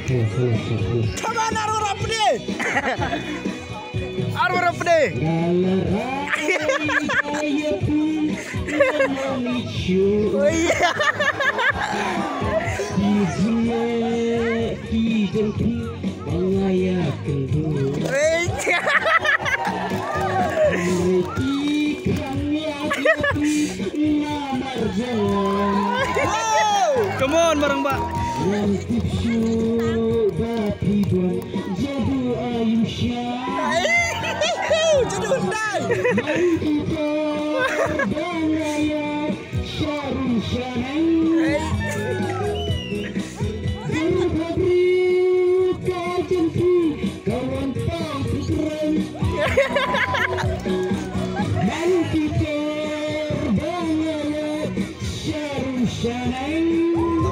Come on, Arwar Pede. Arwar Pede. Oh iya. Come on, bareng Mbak. Jadi undang.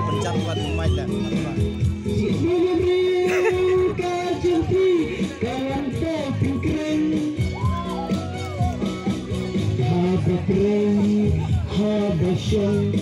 Pencabulan pemain dan Shot.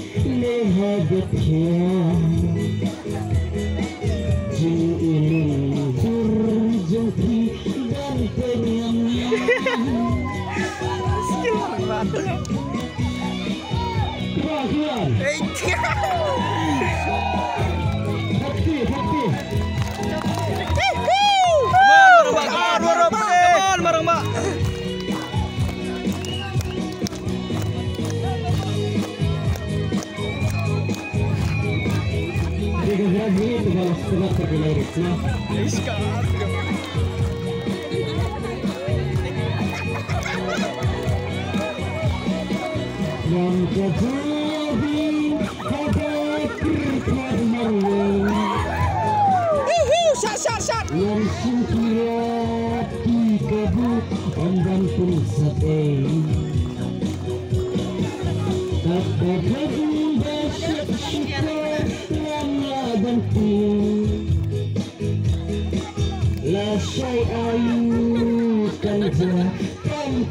La syai'ayu kanza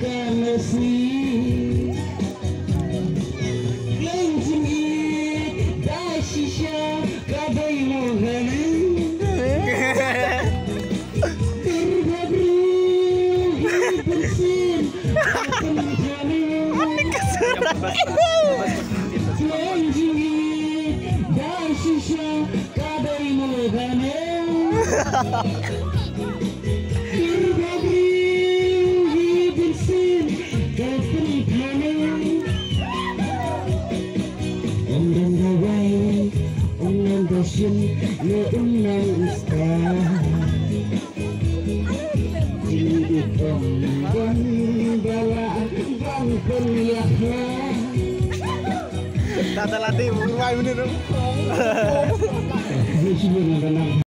kana si lanjing dashisha kadai mohana bersin lanjing dashisha kadai mohana Tata latih, mulai bener.